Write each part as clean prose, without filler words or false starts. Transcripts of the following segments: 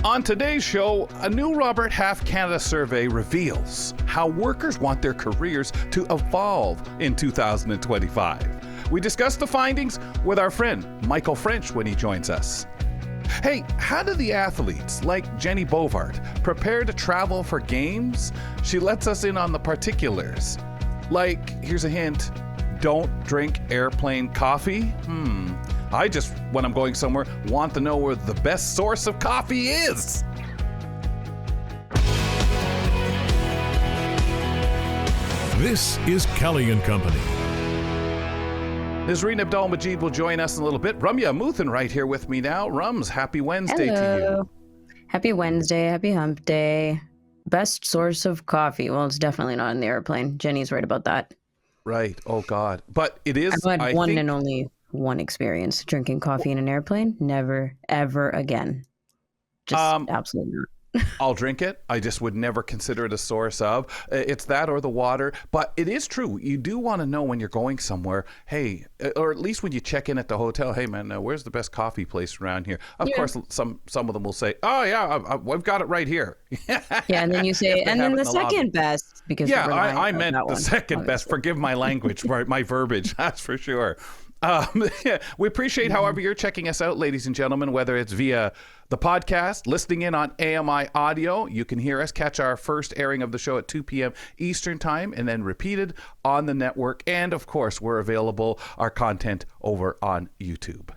On today's show, a new Robert Half Canada survey reveals how workers want their careers to evolve in 2025. We discuss the findings with our friend Michael French when he joins us. Hey, how do the athletes like Jennie Bovard prepare to travel for games? She lets us in on the particulars. Like, here's a hint, don't drink airplane coffee? I just, when I'm going somewhere, want to know where the best source of coffee is. This is Kelly and Company. Nazreen Abdul-Majid will join us in a little bit. Ramya Muthan right here with me now. Rums, happy Wednesday to you. Happy Wednesday, happy hump day. Best source of coffee. Well, it's definitely not in the airplane. Jenny's right about that. Right. Oh, God. But it is. I've had and only one experience drinking coffee in an airplane. Never, ever again. Just absolutely not. I'll drink it. I just would never consider it a source of. It's that or the water. But it is true. You do want to know when you're going somewhere, hey, or at least when you check in at the hotel, hey, man, where's the best coffee place around here? Of course, some of them will say, oh, yeah, we've got it right here. Yeah, and then you say, and then the second best. Because yeah, I meant the second best. Forgive my language, my verbiage, that's for sure. We appreciate however you're checking us out, ladies and gentlemen, whether it's via the podcast, listening in on AMI audio. You can hear us, catch our first airing of the show at 2 p.m. Eastern time and then repeated on the network. And of course, we're available, our content over on YouTube.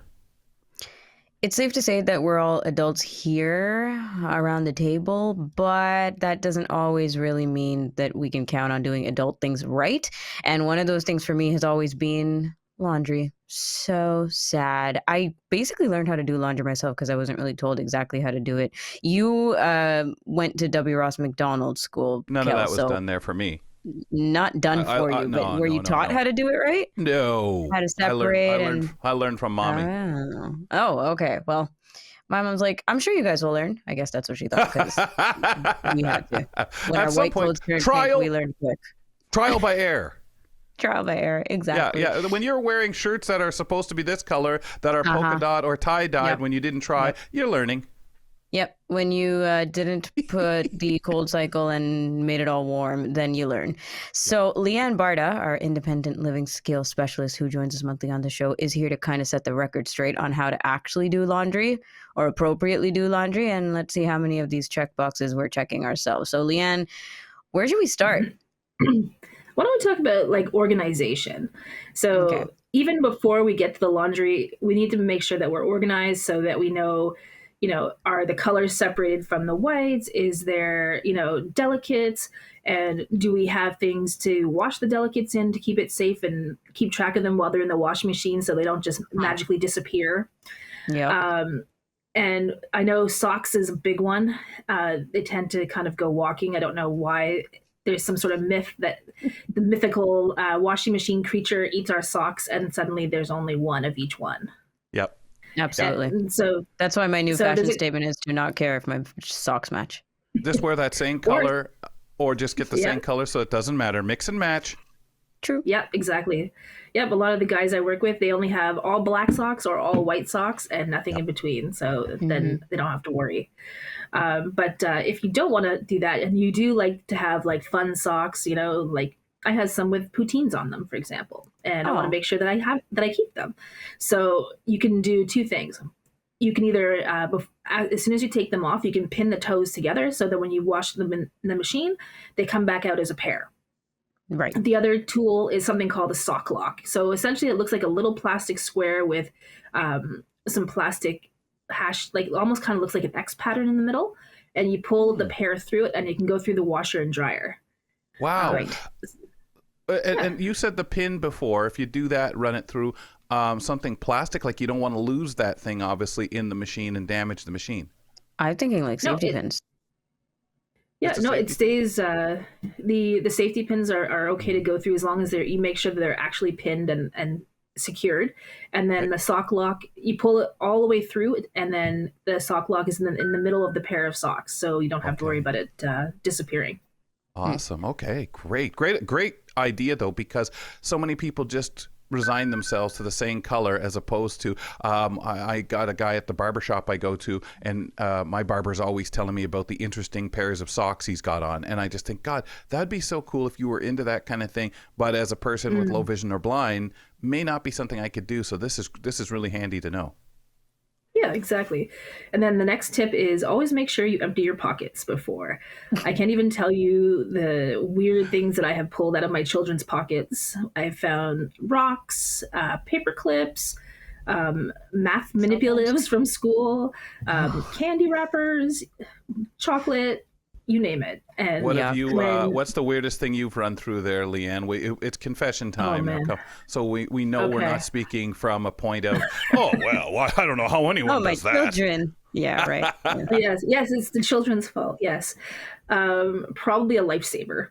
It's safe to say that we're all adults here around the table, but that doesn't always really mean that we can count on doing adult things right. And one of those things for me has always been laundry. So sad. I basically learned how to do laundry myself because I wasn't really told exactly how to do it. You went to W. Ross McDonald School. None of that was done there for me. Not done for you, but were you taught how to do it right? No. How to separate I learned from mommy. Oh, okay. Well, my mom's like, I'm sure you guys will learn. I guess that's what she thought because we had to. When our white clothes turned pink, we learned quick. Trial by error. Trial by error, exactly. Yeah. When you're wearing shirts that are supposed to be this color, that are polka dot or tie-dyed, when you didn't try, you're learning. Yep. When you didn't put the cold cycle and made it all warm, then you learn. So Leanne Baarda, our independent living skills specialist who joins us monthly on the show, is here to kind of set the record straight on how to actually do laundry or appropriately do laundry. And let's see how many of these check boxes we're checking ourselves. So Leanne, where should we start? Why don't we talk about like organization? So even before we get to the laundry, we need to make sure that we're organized so that we know, are the colors separated from the whites? Is there, delicates? And do we have things to wash the delicates in to keep it safe and keep track of them while they're in the washing machine so they don't just magically disappear? Yeah. And I know socks is a big one. They tend to kind of go walking. I don't know why. There's some sort of myth that the mythical washing machine creature eats our socks and suddenly there's only one of each one. Yep. Absolutely. And so that's why my new fashion statement is to not care if my socks match. Just wear that same color or just get the same color so it doesn't matter. Mix and match. True. Yep, exactly. Yep, a lot of the guys I work with, they only have all black socks or all white socks and nothing in between. So then they don't have to worry. But if you don't want to do that and you do like to have like fun socks, like I have some with poutines on them, for example, and I want to make sure that I keep them. So you can do two things. You can either, as soon as you take them off, you can pin the toes together so that when you wash them in the machine, they come back out as a pair. Right. The other tool is something called a sock lock. So essentially it looks like a little plastic square with some plastic hash, like almost kind of looks like an X pattern in the middle. And you pull the pair through it and it can go through the washer and dryer. Wow. Right. And you said the pin before, if you do that, run it through something plastic, like you don't want to lose that thing obviously in the machine and damage the machine. I'm thinking like safety pins. Yeah, no, it stays. The safety pins are okay to go through as long as you make sure that they're actually pinned and secured. And then the sock lock, you pull it all the way through, and then the sock lock is in the middle of the pair of socks, so you don't have to worry about it disappearing. Awesome. Okay, great idea though, because so many people just resign themselves to the same color, as opposed to I got a guy at the barber shop I go to, and my barber's always telling me about the interesting pairs of socks he's got on, and I just think, God, that'd be so cool if you were into that kind of thing, but as a person with low vision or blind, may not be something I could do. So this is really handy to know. Yeah, exactly. And then the next tip is always make sure you empty your pockets before. I can't even tell you the weird things that I have pulled out of my children's pockets. I found rocks, paper clips, math manipulatives from school, candy wrappers, chocolate, you name it. And what have you? What's the weirdest thing you've run through there, Leanne? It's confession time. So we know we're not speaking from a point of, I don't know how anyone does that. My children. Yeah, right. Yeah. Yes, it's the children's fault. Yes, probably a lifesaver.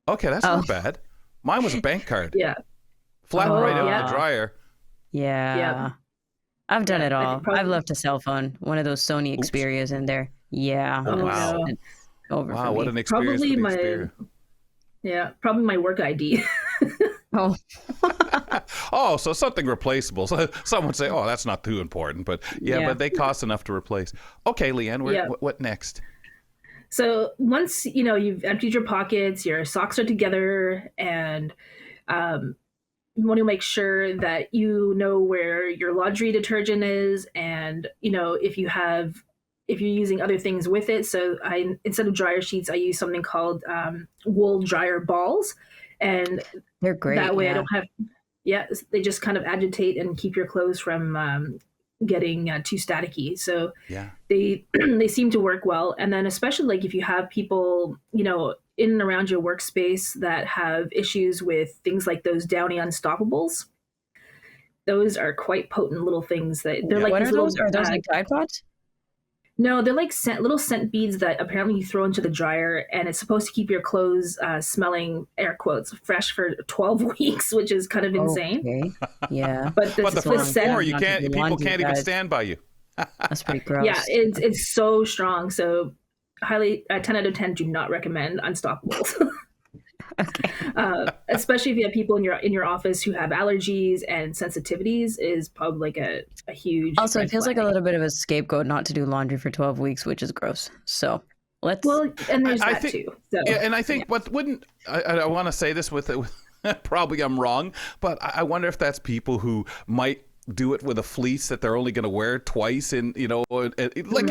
Okay, that's not bad. Mine was a bank card. Yeah, flattened right out of the dryer. Yeah. Yep. I've done it all. I've left a cell phone, one of those Sony Xperias in there. Yeah. Oh, wow. It's over for What me. an experience. Probably my work ID. Oh. So something replaceable. So some would say, that's not too important, but but they cost enough to replace. Okay, Leanne, what next? So once you've emptied your pockets, your socks are together, and you want to make sure that you know where your laundry detergent is, and if you're using other things with it. So instead of dryer sheets, I use something called wool dryer balls, and they're great. That way I don't have. Yeah, they just kind of agitate and keep your clothes from getting too staticky. So they seem to work well. And then especially like if you have people, in and around your workspace that have issues with things like those Downy Unstoppables, those are quite potent little things that they're like. What are those? Are those like Tide Pods? No, they're like little scent beads that apparently you throw into the dryer, and it's supposed to keep your clothes smelling, air quotes, fresh for 12 weeks, which is kind of insane. Okay. Yeah. But the first 4, people can't even stand by you. That's pretty gross. Yeah, it's so strong. So highly, 10 out of 10 do not recommend Unstoppables. Okay. Especially if you have people in your office who have allergies and sensitivities, is probably like a huge. Also, it feels like a little bit of a scapegoat not to do laundry for 12 weeks, which is gross. So let's. Well, and there's that too. So, and I think what wouldn't I want to say this with probably I'm wrong, but I wonder if that's people who might do it with a fleece that they're only going to wear twice in, like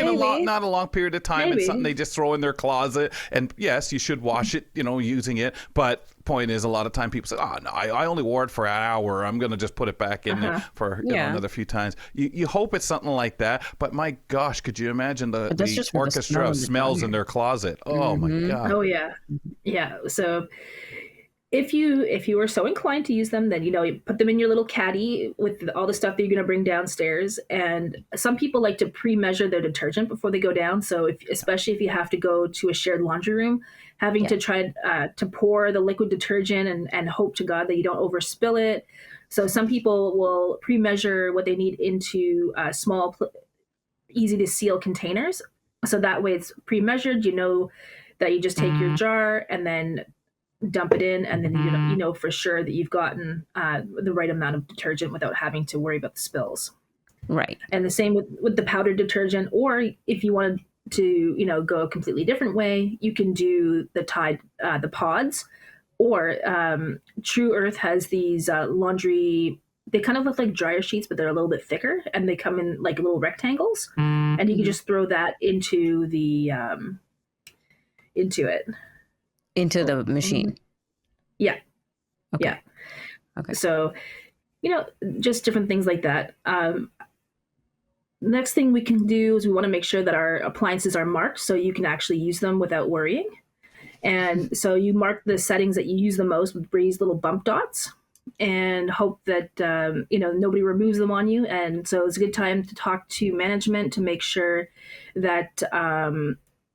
not a long period of time. It's something they just throw in their closet. And yes, you should wash it, using it. But point is, a lot of time people say, no, I only wore it for an hour. I'm going to just put it back in there for another few times. You hope it's something like that. But my gosh, could you imagine the orchestra of smells in their closet? Oh my God. Oh yeah. Yeah. So if you are so inclined to use them, then you put them in your little caddy with all the stuff that you're going to bring downstairs. And some people like to pre-measure their detergent before they go down. So especially if you have to go to a shared laundry room, having to try to pour the liquid detergent and hope to God that you don't overspill it. So some people will pre-measure what they need into small, easy to seal containers. So that way it's pre-measured. That you just take your jar and then dump it in, and then you know for sure that you've gotten the right amount of detergent without having to worry about the spills. Right. And the same with the powdered detergent, or if you wanted to go a completely different way, you can do the Tide the pods, or True Earth has these laundry. They kind of look like dryer sheets, but they're a little bit thicker, and they come in like little rectangles, and you can just throw that into the into the machine. Yeah. Okay. Yeah. Okay. So, just different things like that. Next thing we can do is we want to make sure that our appliances are marked so you can actually use them without worrying. And so you mark the settings that you use the most with Breeze little bump dots, and hope that, nobody removes them on you. And so it's a good time to talk to management to make sure that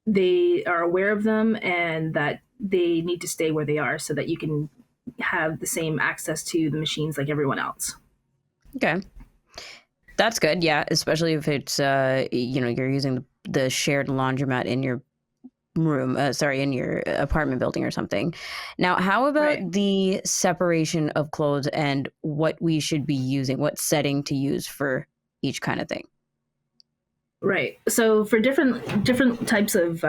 they are aware of them and that they need to stay where they are so that you can have the same access to the machines like everyone else. Okay. That's good. Yeah. Especially if it's, you're using the shared laundromat in your room, in your apartment building or something. Now, how about the separation of clothes and what we should be using, what setting to use for each kind of thing? Right. So for different types of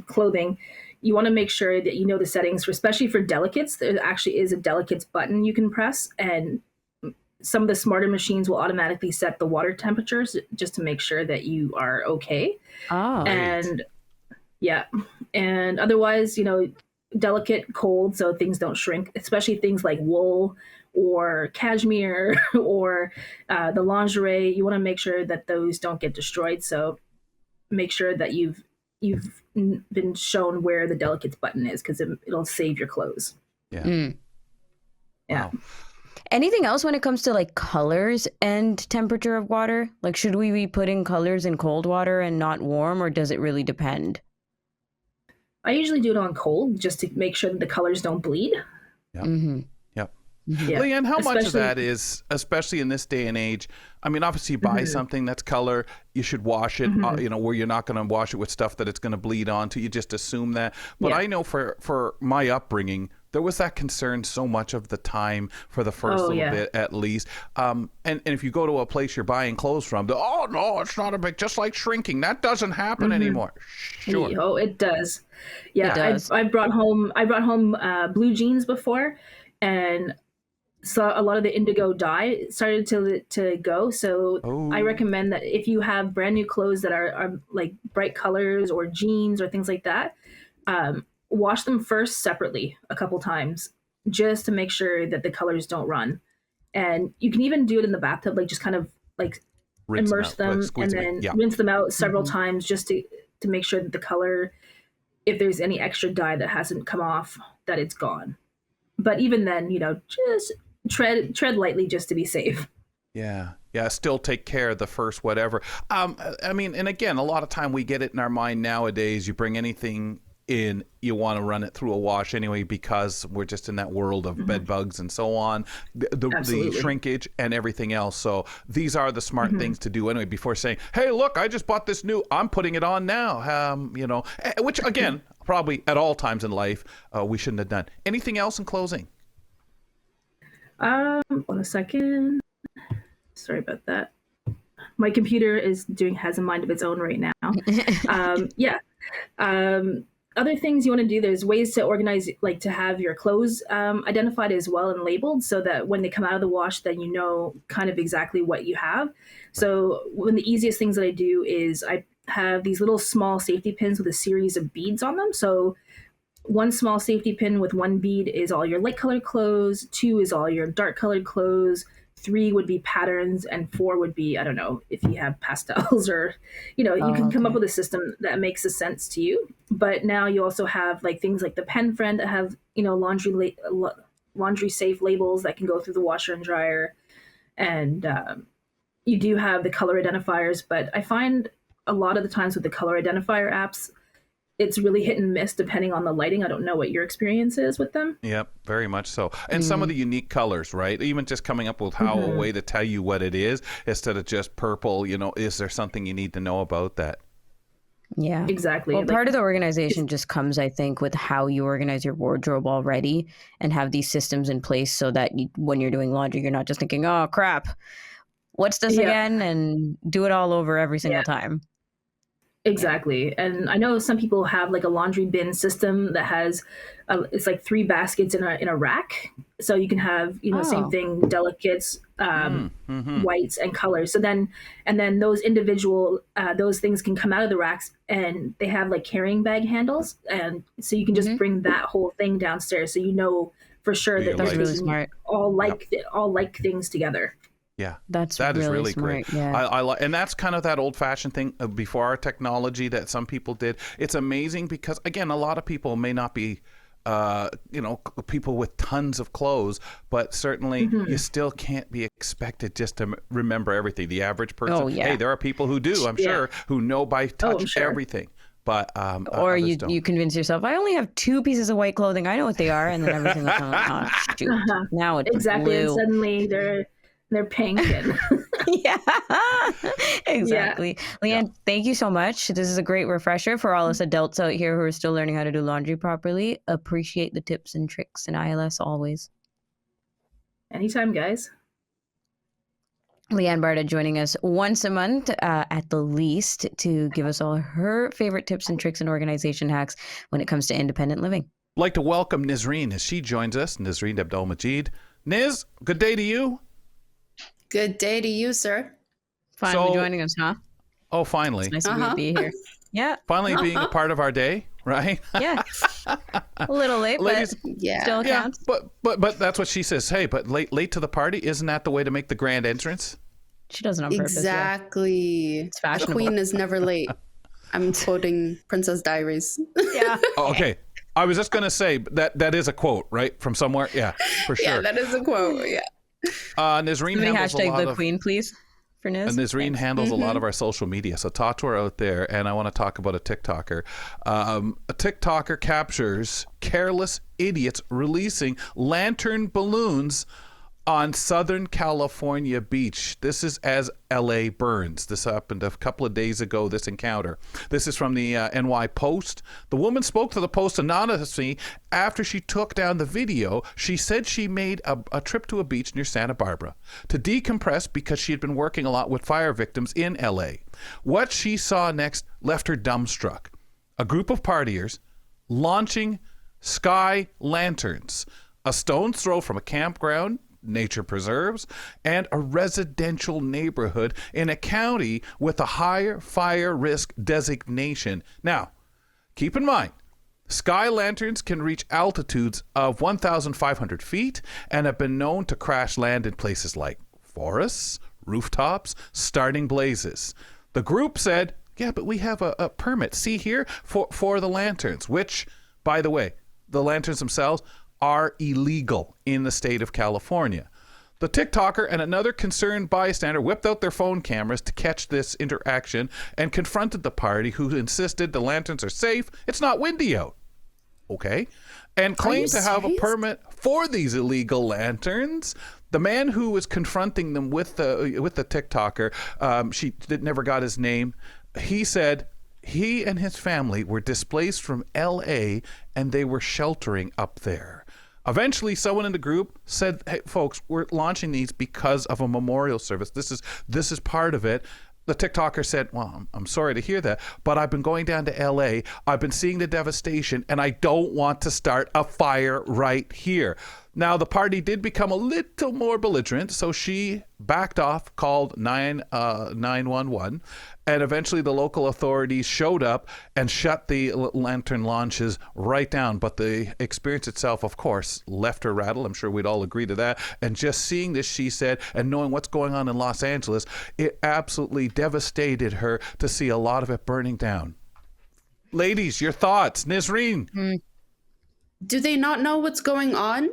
clothing, you want to make sure that you know the settings. Especially for delicates, there actually is a delicates button you can press, and some of the smarter machines will automatically set the water temperatures just to make sure that you are okay. Oh, And yeah, and otherwise, delicate, cold, so things don't shrink, especially things like wool or cashmere or the lingerie. You want to make sure that those don't get destroyed. So make sure that you've been shown where the delicates button is, because it'll save your clothes. Yeah. Yeah. Wow. Anything else when it comes to like colors and temperature of water? Like, should we be putting colors in cold water and not warm, or does it really depend? I usually do it on cold just to make sure that the colors don't bleed. Yep. Mm-hmm. Yep. Yeah. Leanne, how much of that is, especially in this day and age? I mean, obviously, you buy something that's color, you should wash it, where you're not going to wash it with stuff that it's going to bleed onto. You just assume that. But I know for my upbringing, there was that concern so much of the time for the first little bit, at least. And if you go to a place you're buying clothes from, oh, no, it's not a big, just like shrinking. That doesn't happen anymore. Sure. Oh, it does. Yeah, It does. I brought home blue jeans before, and so a lot of the indigo dye started to go. So I recommend that if you have brand new clothes that are like bright colors or jeans or things like that, wash them first separately a couple times just to make sure that the colors don't run. And you can even do it in the bathtub, like just kind of like immerse them and then rinse them out several times just to make sure that the color, if there's any extra dye that hasn't come off, that it's gone. But even then, just tread lightly just to be safe. Yeah. Still take care of the first whatever. I mean, and again, a lot of time we get it in our mind nowadays. You bring anything in, you want to run it through a wash anyway, because we're just in that world of bed bugs and so on, the shrinkage and everything else. So these are the smart things to do anyway, before saying, hey, look, I just bought this new, I'm putting it on now. Which again, probably at all times in life, we shouldn't have done. Anything else in closing? 1 second. Sorry about that. My computer has a mind of its own right now. Other things you want to do, there's ways to organize, like to have your clothes identified as well and labeled, so that when they come out of the wash, then you know kind of exactly what you have. So one of the easiest things that I do is I have these little small safety pins with a series of beads on them. So one small safety pin with one bead is all your light colored clothes, 2 is all your dark colored clothes, 3 would be patterns, and 4 would be, I don't know, if you have pastels or, you can come up with a system that makes a sense to you. But now you also have like things like the Pen Friend that have, laundry safe labels that can go through the washer and dryer. And you do have the color identifiers, but I find a lot of the times with the color identifier apps, it's really hit and miss depending on the lighting. I don't know what your experience is with them. Yep, very much so. And some of the unique colors, right? Even just coming up with a way to tell you what it is instead of just purple, is there something you need to know about that? Yeah, exactly. Well, part of the organization just comes, I think, with how you organize your wardrobe already and have these systems in place so that when you're doing laundry, you're not just thinking, oh, crap, what's this again? And do it all over every single time. Exactly. And I know some people have like a laundry bin system that has it's like 3 baskets in a rack, so you can have same thing, delicates, whites and colors. So then those individual those things can come out of the racks, and they have like carrying bag handles, and so you can just bring that whole thing downstairs, so for sure that that's really smart. All like things together. Yeah, that is really really smart. great. Yeah. I like, and that's kind of that old-fashioned thing before our technology that some people did. It's amazing because, again, a lot of people may not be, people with tons of clothes, but certainly you still can't be expected just to remember everything. The average person, hey, there are people who do, I'm sure, who know by touch everything. But or you convince yourself, I only have 2 pieces of white clothing. I know what they are, and then everything else. Oh, shoot. Now it's exactly, blue. and suddenly they're pink. And Yeah, exactly. Yeah. Leanne, thank you so much. This is a great refresher for all us adults out here who are still learning how to do laundry properly. Appreciate the tips and tricks in ILS always. Anytime, guys. Leanne Baarda joining us once a month at the least to give us all her favorite tips and tricks and organization hacks when it comes to independent living. I'd like to welcome Nizreen as she joins us. Nizreen Abdul-Majid. Niz, good day to you. Good day to you, sir. Finally joining us, huh? Oh, finally. It's nice of you to be here. Yeah. Finally being a part of our day, right? Yeah. A little late, Ladies, but still yeah, counts. but that's what she says. Hey, but late to the party, isn't that the way to make the grand entrance? She does it on purpose. Exactly. Yeah. It's fashionable. The queen is never late. I'm quoting Princess Diaries. Yeah. Oh, okay. I was just going to say that is a quote, right? From somewhere. Yeah, for sure. Yeah, that is a quote. Yeah. Nizreen Somebody handles a hashtag lot the of, queen, please, for Niz. Nizreen handles a lot of our social media. So talk to her out there. And I want to talk about a TikToker. A TikToker captures careless idiots releasing lantern balloons on Southern California beach. This is as LA burns. This happened a couple of days ago, this encounter. This is from the NY Post. The woman spoke to the Post anonymously after she took down the video. She said she made a trip to a beach near Santa Barbara to decompress because she had been working a lot with fire victims in LA. What she saw next left her dumbstruck. A group of partiers launching sky lanterns, a stone's throw from a campground, nature preserves, and a residential neighborhood in a county with a higher fire risk designation. Now, keep in mind, sky lanterns can reach altitudes of 1,500 feet and have been known to crash land in places like forests, rooftops, starting blazes. The group said, yeah, but we have a permit, see here, for the lanterns, which, by the way, the lanterns themselves are illegal in the state of California. The TikToker and another concerned bystander whipped out their phone cameras to catch this interaction and confronted the party, who insisted the lanterns are safe, it's not windy out. Okay? And claimed to have a permit for these illegal lanterns. The man who was confronting them with the TikToker, she never got his name. He said he and his family were displaced from LA and they were sheltering up there. Eventually, someone in the group said, hey, folks, we're launching these because of a memorial service. This is part of it. The TikToker said, well, I'm sorry to hear that, but I've been going down to LA. I've been seeing the devastation, and I don't want to start a fire right here. Now, the party did become a little more belligerent, so she backed off, called 911, and eventually the local authorities showed up and shut the lantern launches right down. But the experience itself, of course, left her rattled. I'm sure we'd all agree to that. And just seeing this, she said, and knowing what's going on in Los Angeles, it absolutely devastated her to see a lot of it burning down. Ladies, your thoughts. Nizreen. Do they not know what's going on?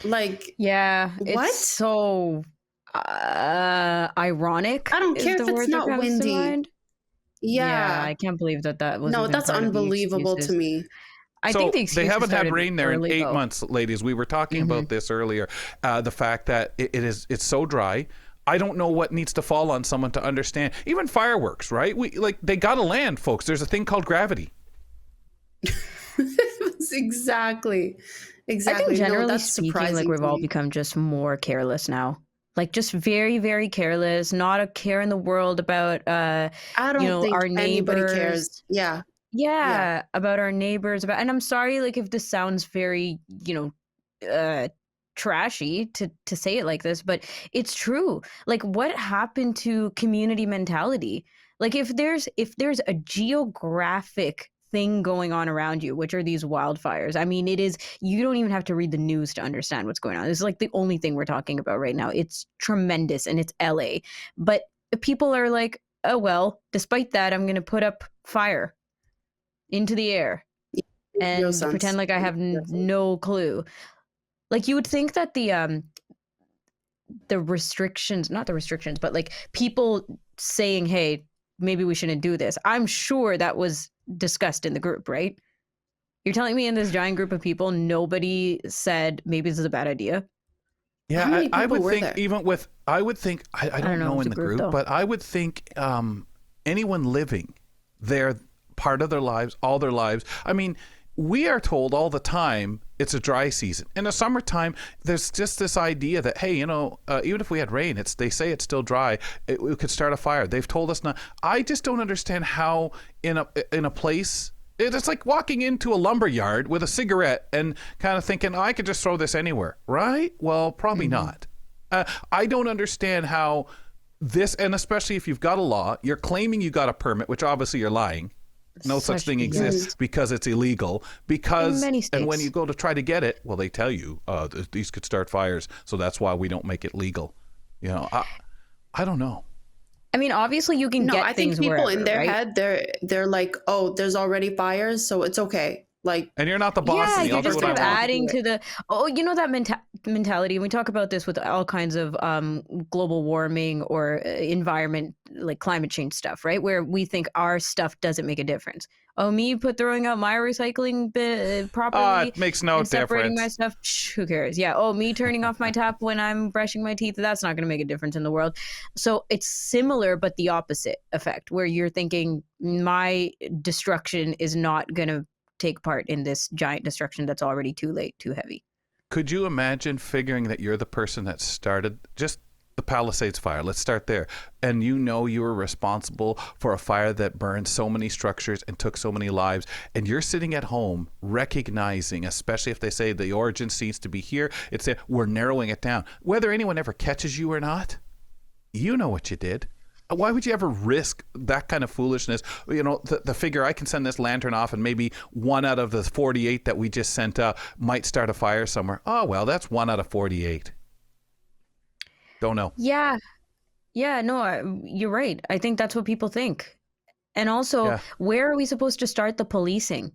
Like, yeah, what? It's so ironic. I don't care if it's not windy. Yeah, I can't believe that was. No, that's unbelievable to me. I think the they haven't had rain there in 8 though. months, ladies. We were talking about this earlier. The fact that it's so dry. I don't know what needs to fall on someone to understand. Even fireworks, right? They gotta land, folks. There's a thing called gravity. Exactly. I think generally speaking, surprising we've to all me. become just more careless now. Just very, very careless. Not a care in the world about I don't think our anybody neighbors. cares. Yeah, about our neighbors. And I'm sorry, if this sounds very, trashy to say it like this, but it's true. What happened to community mentality? If there's a geographic thing going on around you, which are these wildfires. I mean, you don't even have to read the news to understand what's going on. This is the only thing we're talking about right now. It's tremendous and it's LA. But people are like, oh, well, despite that, I'm going to put up fire into the air and pretend like I have no clue. You would think that the restrictions, not the restrictions, but people saying, hey, maybe we shouldn't do this. I'm sure that was discussed in the group, right? You're telling me in this giant group of people, nobody said maybe this is a bad idea? Yeah, How many I people would were think there? even with, I don't know know if in it's the a group, group, though. but I would think anyone living there, part of their lives, all their lives. I mean, we are told all the time it's a dry season. In the summertime, there's just this idea that, hey, even if we had rain, they say it's still dry. We could start a fire. They've told us not. I just don't understand how in a place. It's like walking into a lumber yard with a cigarette and kind of thinking, I could just throw this anywhere, right? Well, probably not. I don't understand how this, and especially if you've got a law, you're claiming you got a permit, which obviously you're lying. No such thing exists because it's illegal. In many And when states. you go to try to get it, well, they tell you these could start fires, so that's why we don't make it legal. I don't know. I mean, obviously you can No, get I think things people wherever, in their right? head, they're like, oh, there's already fires, so it's okay. Like, And you're not the boss Yeah, of me. you're I'll do just what I kind of want. adding to the that mentality. And we talk about this with all kinds of global warming or environment, like climate change stuff, right? Where we think our stuff doesn't make a difference. Oh, me throwing out my recycling properly It makes no and separating my difference. stuff. Who cares? Yeah. Oh, me turning off my tap when I'm brushing my teeth. That's not going to make a difference in the world. So it's similar, but the opposite effect, where you're thinking my destruction is not going to take part in this giant destruction that's already too late, too heavy. Could you imagine figuring that you're the person that started just the Palisades fire? Let's start there. And you were responsible for a fire that burned so many structures and took so many lives. And you're sitting at home recognizing, especially if they say the origin seems to be here, it's that we're narrowing it down. Whether anyone ever catches you or not, you know what you did. Why would you ever risk that kind of foolishness? The figure I can send this lantern off and maybe 1 out of the 48 that we just sent out might start a fire somewhere. Oh, well, that's 1 out of 48. Don't know. Yeah. Yeah, no, you're right. I think that's what people think. And also, where are we supposed to start the policing?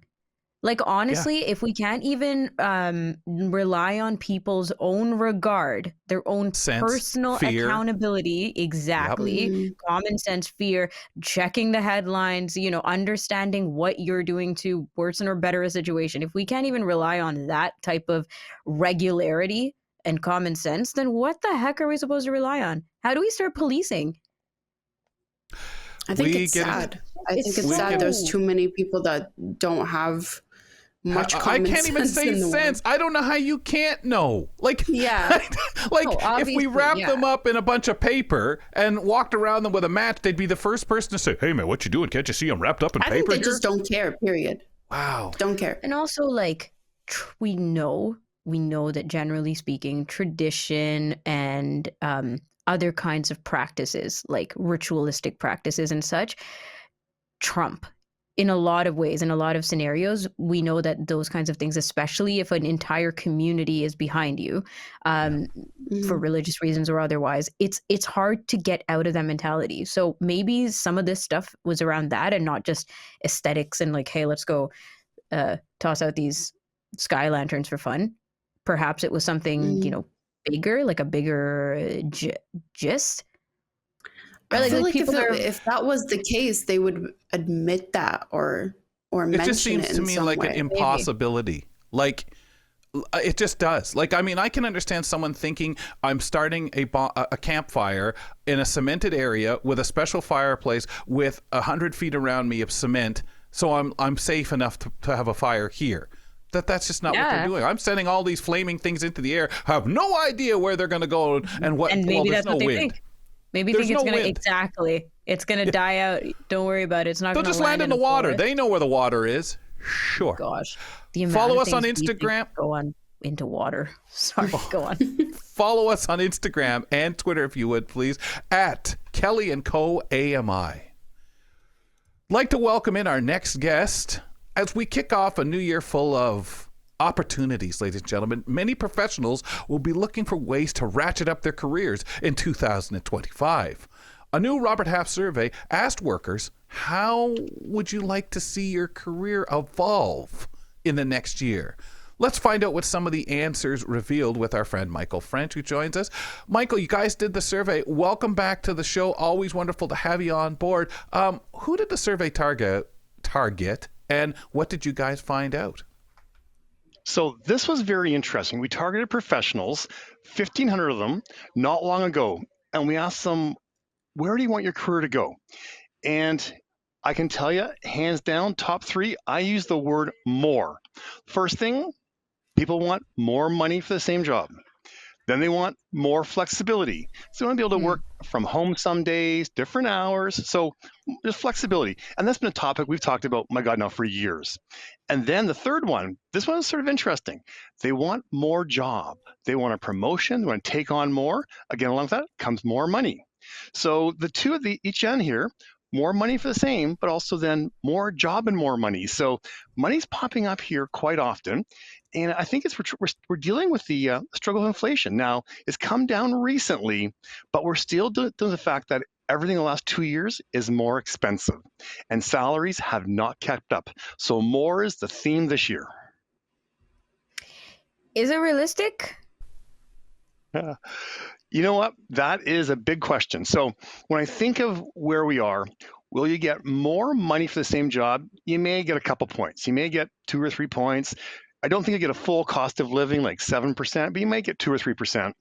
Like, honestly, if we can't even rely on people's own regard, their own Sense, personal fear. Accountability, exactly, common sense, fear, checking the headlines, understanding what you're doing to worsen or better a situation. If we can't even rely on that type of regularity and common sense, then what the heck are we supposed to rely on? How do we start policing? I think it's sad. I think it's sad there's too many people that don't have much common sense. I can't even say sense. I don't know how you can't know. Like, if we wrap them up in a bunch of paper and walked around them with a match, they'd be the first person to say, hey, man, what you doing? Can't you see I'm wrapped up in paper I think they here? just don't care, period. Wow. Don't care. And also, like, we know that generally speaking, tradition and other kinds of practices, like ritualistic practices and such, trump in a lot of ways. In a lot of scenarios, we know that those kinds of things, especially if an entire community is behind you for religious reasons or otherwise, it's hard to get out of that mentality. So maybe some of this stuff was around that and not just aesthetics and like, hey, let's go toss out these sky lanterns for fun. Perhaps it was something, bigger, like a bigger gist. Or I feel like if that was the case, they would admit that or mention it. It just seems to me like an impossibility. Like, it just does. Like, I mean, I can understand someone thinking I'm starting a campfire in a cemented area with a special fireplace with 100 feet around me of cement, so I'm safe enough to have a fire here. That's just not what they're doing. I'm sending all these flaming things into the air, have no idea where they're going to go and what. And maybe that's what they wind. think. Maybe There's think it's no going wind. It's going to die out. Don't worry about it. It's not They'll going to just land in the water. They know where the water is. Sure. Gosh. Follow us on Instagram. Go on into water. Sorry, go on. Follow us on Instagram and Twitter, if you would, please, at Kelly & Co. AMI. Like to welcome in our next guest as we kick off a new year full of opportunities, ladies and gentlemen. Many professionals will be looking for ways to ratchet up their careers in 2025. A new Robert Half survey asked workers, how would you like to see your career evolve in the next year? Let's find out what some of the answers revealed with our friend Michael French, who joins us. Michael, you guys did the survey. Welcome back to the show. Always wonderful to have you on board. Who did the survey target, and what did you guys find out? So this was very interesting. We targeted professionals, 1,500 of them, not long ago, and we asked them, where do you want your career to go? And I can tell you, hands down, top three, I use the word more. First thing, people want more money for the same job. Then they want more flexibility. So they want to be able to work from home some days, different hours. So there's flexibility. And that's been a topic we've talked about, my God, now for years. And then the third one, this one is sort of interesting. They want more job. They want a promotion. They want to take on more. Again, along with that comes more money. So the two at each end here, more money for the same, but also then more job and more money. So money's popping up here quite often. And I think we're dealing with the struggle of inflation. Now, it's come down recently, but we're still doing the fact that everything in the last 2 years is more expensive and salaries have not kept up. So more is the theme this year. Is it realistic? You know what? That is a big question. So when I think of where we are, will you get more money for the same job? You may get a couple points. You may get 2 or 3 points. I don't think you get a full cost of living like 7%, but you might get 2 or 3%.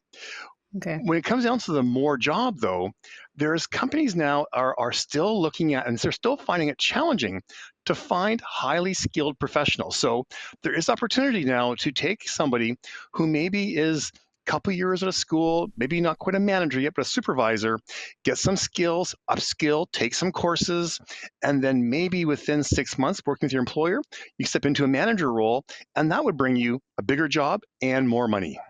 Okay. When it comes down to the more job, though, there's companies now are still looking at, and they're still finding it challenging to find highly skilled professionals. So there is opportunity now to take somebody who maybe is couple years at a school, maybe not quite a manager yet, but a supervisor, get some skills, upskill, take some courses, and then maybe within 6 months working with your employer, you step into a manager role, and that would bring you a bigger job and more money.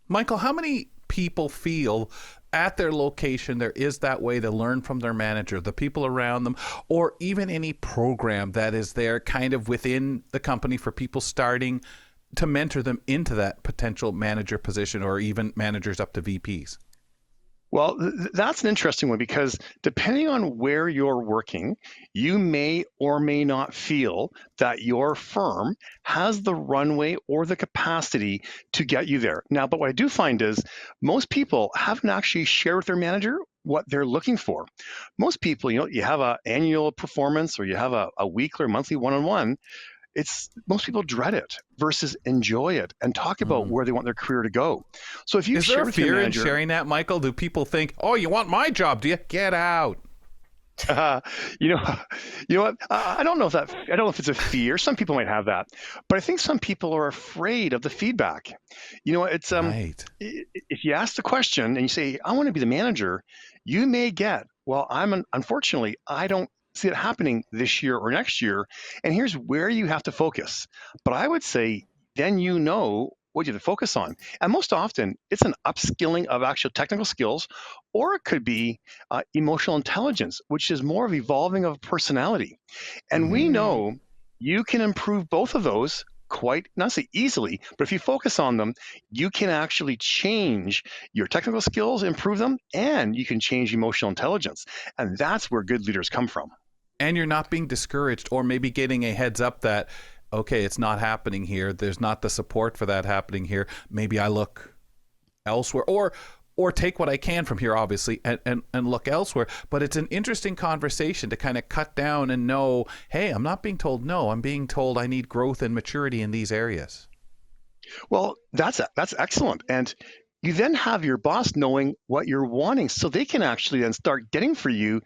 Michael, how many people feel at their location there is that way to learn from their manager, the people around them, or even any program that is there kind of within the company for people starting to mentor them into that potential manager position or even managers up to VPs? Well, that's an interesting one because depending on where you're working, you may or may not feel that your firm has the runway or the capacity to get you there. Now, but what I do find is most people haven't actually shared with their manager what they're looking for. Most people, you have an annual performance or you have a weekly or monthly one-on-one. Most people dread it versus enjoy it and talk about where they want their career to go. So if you share with your manager, is there a fear in sharing that, Michael? Do people think, "Oh, you want my job? Do you get out"? You know what? I don't know if it's a fear. Some people might have that, but I think some people are afraid of the feedback. It's Right. If you ask the question and you say, "I want to be the manager," you may get, "Well, unfortunately, I don't see it happening this year or next year, and here's where you have to focus." But I would say then what you have to focus on. And most often, it's an upskilling of actual technical skills, or it could be emotional intelligence, which is more of evolving of personality. And we know you can improve both of those quite, not say easily, but if you focus on them, you can actually change your technical skills, improve them, and you can change emotional intelligence. And that's where good leaders come from. And you're not being discouraged or maybe getting a heads up that, okay, it's not happening here. There's not the support for that happening here. Maybe I look elsewhere or take what I can from here, obviously, and look elsewhere. But it's an interesting conversation to kind of cut down and know, hey, I'm not being told no. I'm being told I need growth and maturity in these areas. Well, that's excellent. And you then have your boss knowing what you're wanting so they can actually then start getting for you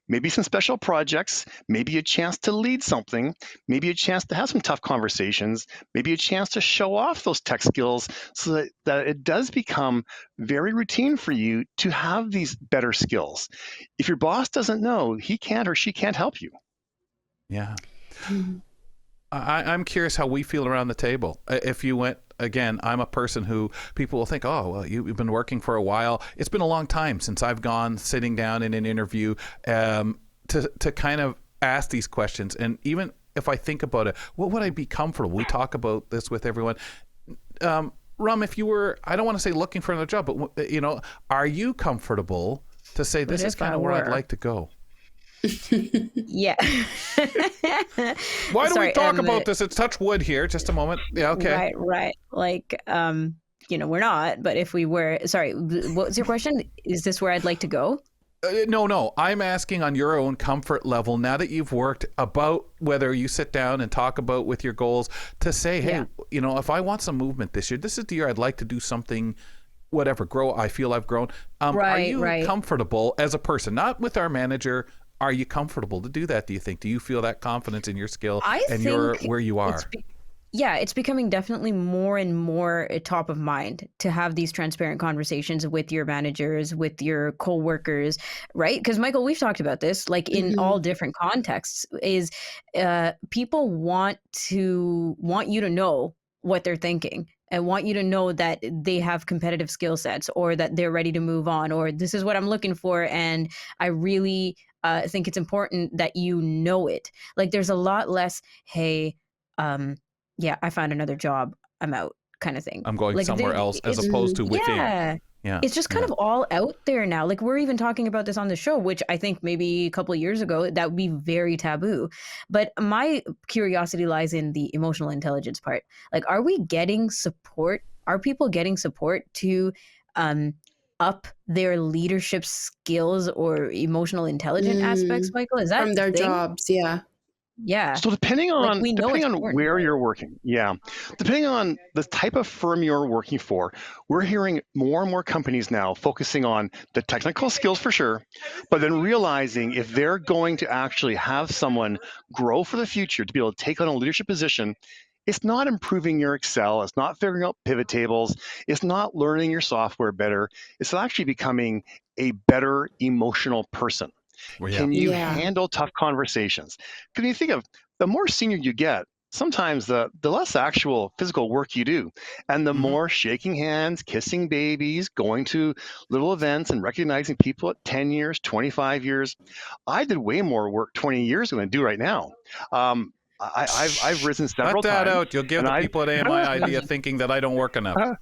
maybe some special projects, maybe a chance to lead something, maybe a chance to have some tough conversations, maybe a chance to show off those tech skills so that it does become very routine for you to have these better skills. If your boss doesn't know, he can't or she can't help you. Yeah. I'm curious how we feel around the table. If you went, again, I'm a person who people will think, oh, well, you've been working for a while. It's been a long time since I've gone sitting down in an interview to kind of ask these questions. And even if I think about it, what would I be comfortable? We talk about this with everyone. Rum, if you were, I don't want to say looking for another job, but, are you comfortable to say this is kind of where I'd like to go? Yeah. Why do we talk about this? It's touch wood here. Just a moment. Yeah. Okay. Right. Like, we're not, but if we were, sorry, what was your question? Is this where I'd like to go? No. I'm asking on your own comfort level now that you've worked about whether you sit down and talk about with your goals to say, hey, if I want some movement this year, this is the year I'd like to do something, whatever, grow. I feel I've grown. Are you comfortable as a person, not with our manager? Are you comfortable to do that, do you think? Do you feel that confidence in your skill and where you are? It's becoming definitely more and more top of mind to have these transparent conversations with your managers, with your coworkers, right? Because Michael, we've talked about this, like in all different contexts, is people want you to know what they're thinking and want you to know that they have competitive skill sets or that they're ready to move on, or this is what I'm looking for. And I really think it's important that you know it. Like there's a lot less, hey, yeah, I found another job, I'm out kind of thing. I'm going like somewhere else as opposed to within. Yeah. It's just kind of all out there now. Like we're even talking about this on the show, which I think maybe a couple of years ago, that would be very taboo. But my curiosity lies in the emotional intelligence part. Like, are we getting support? Are people getting support to up their leadership skills or emotional intelligent aspects, Michael? Is that from their jobs? Yeah. Yeah. So depending on where you're working, depending on the type of firm you're working for, we're hearing more and more companies now focusing on the technical skills for sure, but then realizing if they're going to actually have someone grow for the future to be able to take on a leadership position, it's not improving your Excel, it's not figuring out pivot tables, it's not learning your software better, it's actually becoming a better emotional person. Can you handle tough conversations? Because you think of the more senior you get, sometimes the less actual physical work you do, and the more shaking hands, kissing babies, going to little events and recognizing people at 10 years, 25 years. I did way more work 20 years ago than I do right now. I've risen several times. Cut that out. You'll give the people at AMI idea thinking that I don't work enough.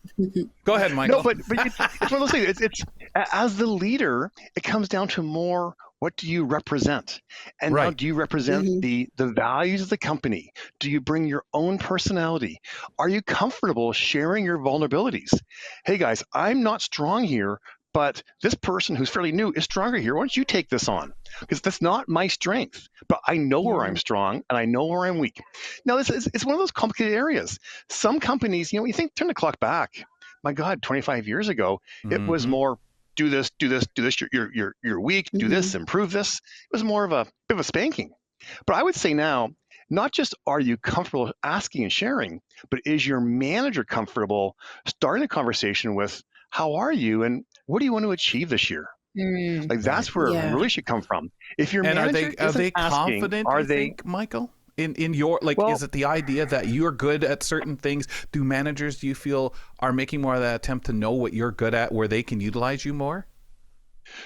Go ahead, Michael. No, but it's one of those things. It's as the leader, it comes down to more. What do you represent? And now, do you represent the values of the company? Do you bring your own personality? Are you comfortable sharing your vulnerabilities? Hey guys, I'm not strong here, but this person who's fairly new is stronger here. Why don't you take this on? Because that's not my strength, but I know where I'm strong and I know where I'm weak. Now, it's one of those complicated areas. Some companies, you think, turn the clock back. My God, 25 years ago, it was more do this, you're weak, do this, improve this. It was more of a bit of a spanking. But I would say now, not just are you comfortable asking and sharing, but is your manager comfortable starting a conversation with, how are you and what do you want to achieve this year? Like that's where it really should come from. If your manager are they asking, confident, you think, Michael? In your, is it the idea that you're good at certain things? Do managers, do you feel, are making more of that attempt to know what you're good at where they can utilize you more?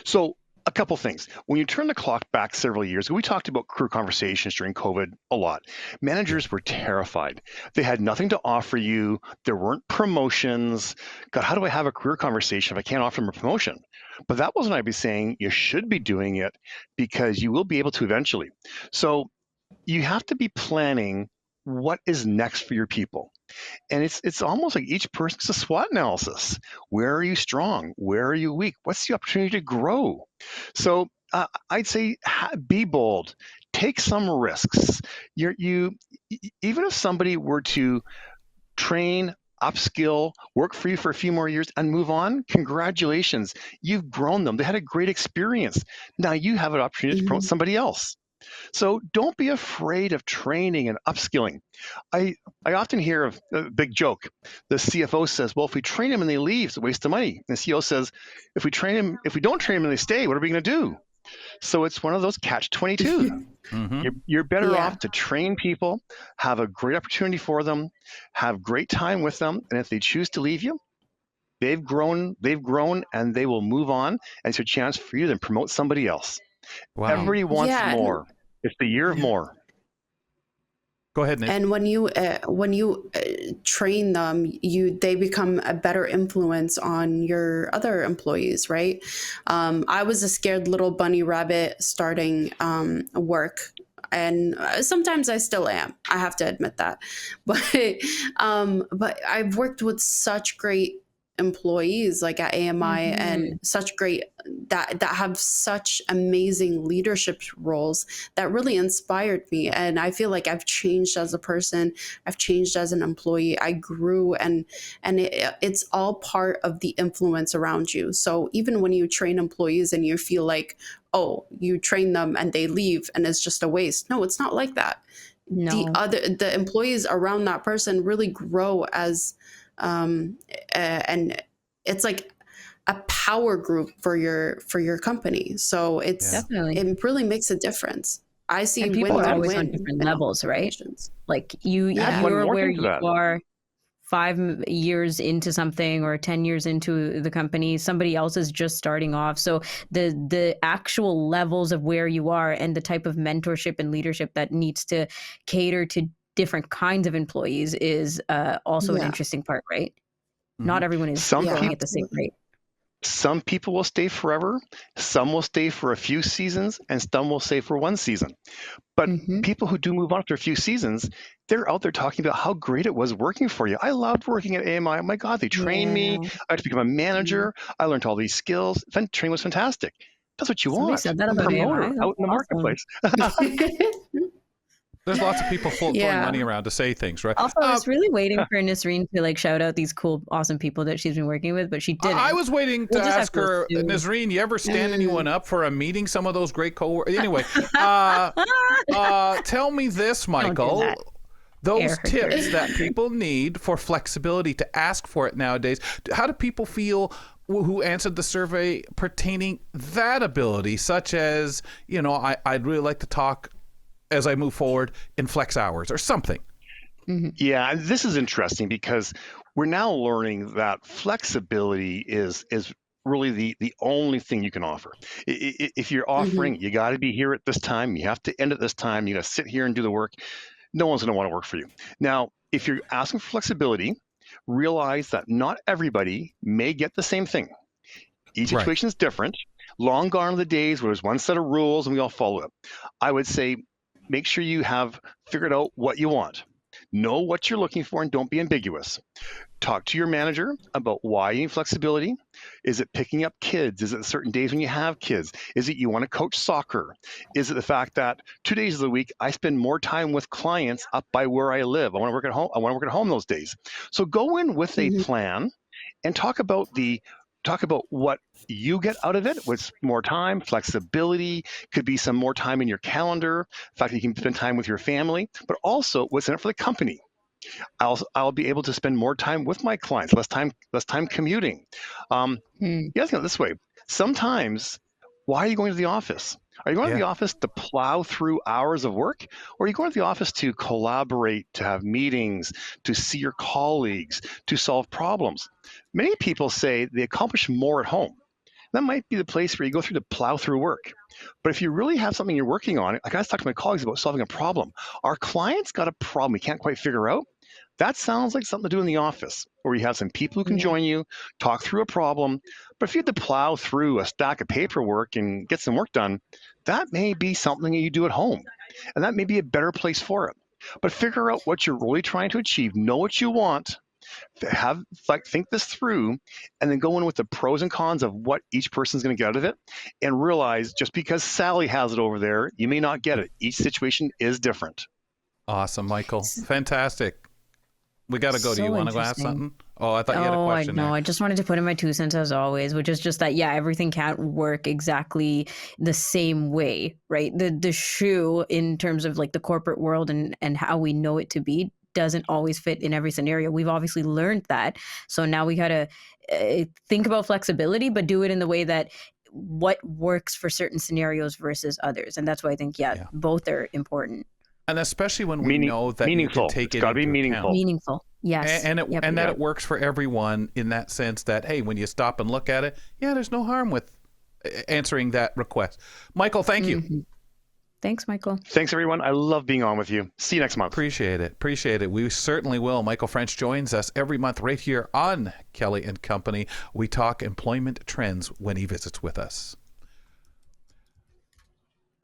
So a couple things. When you turn the clock back several years ago, we talked about career conversations during COVID a lot. Managers were terrified. They had nothing to offer you. There weren't promotions. God, how do I have a career conversation if I can't offer them a promotion? But that wasn't I'd be saying you should be doing it because you will be able to eventually. So you have to be planning what is next for your people. And it's almost like each person's a SWOT analysis. Where are you strong? Where are you weak? What's the opportunity to grow? So I'd say be bold. Take some risks. Even if somebody were to train, upskill, work for you for a few more years and move on, congratulations. You've grown them. They had a great experience. Now you have an opportunity to promote somebody else. So don't be afraid of training and upskilling. I often hear of a big joke. The CFO says, well, if we train them and they leave, it's a waste of money. And the CEO says, if we don't train them and they stay, what are we going to do? So it's one of those catch-22. You're better off to train people, have a great opportunity for them, have great time with them. And if they choose to leave you, they've grown, and they will move on. And it's a chance for you to promote somebody else. Wow. Everybody wants more. It's the year of more. Go ahead, Nick. And when you train them, they become a better influence on your other employees, right? I was a scared little bunny rabbit starting work, and sometimes I still am. I have to admit that, but I've worked with such great employees like at AMI and such great that have such amazing leadership roles that really inspired me. And I feel like I've changed as a person, I've changed as an employee, I grew, and it's all part of the influence around you. So even when you train employees and you feel like, oh, you train them and they leave and it's just a waste. No, it's not like that. No. The employees around that person really grow as and it's like a power group for your company. So Definitely. it really makes a difference. I see And people win are to always win on different in levels, right? organizations. Like Yeah. One you're more where thing to you that. are 5 years into something or 10 years into the company, somebody else is just starting off. So the actual levels of where you are and the type of mentorship and leadership that needs to cater to different kinds of employees is also an Yeah. interesting part, right? Not everyone is Some Yeah, growing at the same absolutely. rate. Some people will stay forever, some will stay for a few seasons, and some will stay for one season. But Mm-hmm. people who do move on after a few seasons, they're out there talking about how great it was working for you. I loved working at AMI. Oh my God, they trained me. Yeah. I had to become a manager. I learned all these skills. Training was fantastic. That's what you Somebody want. said that A about promoter AMI. out in the Awesome. marketplace. There's lots of people throwing Yeah. money around to say things, right? Also, I was really waiting for Nisreen to like shout out these cool, awesome people that she's been working with, but she didn't. I was waiting to We'll just have ask to her, assume. Nazreen, you ever stand anyone up for a meeting? Some of those great co-workers. Anyway, tell me this, Michael. that. Those Air her tips dirty. that people need for flexibility to ask for it nowadays. How do people feel who answered the survey pertaining that ability, such as, I'd really like to talk as I move forward in flex hours or something? Yeah, and this is interesting because we're now learning that flexibility is really the only thing you can offer. If you're offering, you got to be here at this time, you have to end at this time, you got to sit here and do the work. No one's going to want to work for you. Now, if you're asking for flexibility, realize that not everybody may get the same thing. Each Right. situation is different. Long gone are the days where there's one set of rules and we all follow it. I would say make sure you have figured out what you want. Know what you're looking for and don't be ambiguous. Talk to your manager about why you need flexibility. Is it picking up kids? Is it certain days when you have kids? Is it you want to coach soccer? Is it the fact that 2 days of the week I spend more time with clients up by where I live? I want to work at home. I want to work at home those days. So go in with a plan and talk about what you get out of it with more time, flexibility, could be some more time in your calendar, the fact that you can spend time with your family, but also what's in it for the company. I'll be able to spend more time with my clients, less time commuting. You guys know it this way. Sometimes, why are you going to the office? Are you going to the office to plow through hours of work? Or are you going to the office to collaborate, to have meetings, to see your colleagues, to solve problems? Many people say they accomplish more at home. That might be the place where you go through to plow through work. But if you really have something you're working on, like I was talking to my colleagues about solving a problem. Our client's got a problem we can't quite figure out. That sounds like something to do in the office, where you have some people who can join you, talk through a problem. But if you had to plow through a stack of paperwork and get some work done, that may be something that you do at home. And that may be a better place for it. But figure out what you're really trying to achieve, know what you want, think this through, and then go in with the pros and cons of what each person's going to get out of it, and realize just because Sally has it over there, you may not get it. Each situation is different. Awesome, Michael. Fantastic. We got to go. Do So you want to go ask interesting. something? Oh, I thought you had a question I there. just wanted to put in my 2 cents as always, which is just that, everything can't work exactly the same way, right? The shoe in terms of like the corporate world and how we know it to be doesn't always fit in every scenario. We've obviously learned that. So now we got to think about flexibility, but do it in the way that what works for certain scenarios versus others. And that's why I think, both are important. And especially when we know that meaningful. You can take It's it gotta be into meaningful. account. Meaningful. Yes. And that it works for everyone in that sense that, hey, when you stop and look at it, there's no harm with answering that request. Michael, thank you. Thanks, Michael. Thanks, everyone. I love being on with you. See you next month. Appreciate it. We certainly will. Michael French joins us every month right here on Kelly and Company. We talk employment trends when he visits with us.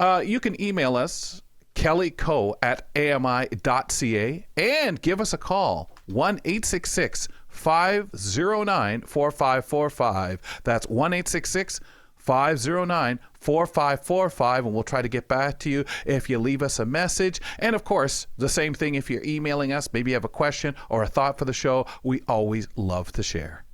You can email us, kellyco@ami.ca, and give us a call, 1-866-509-4545. That's 1-866-509-4545, and we'll try to get back to you if you leave us a message. And of course, the same thing if you're emailing us, maybe you have a question or a thought for the show. We always love to share.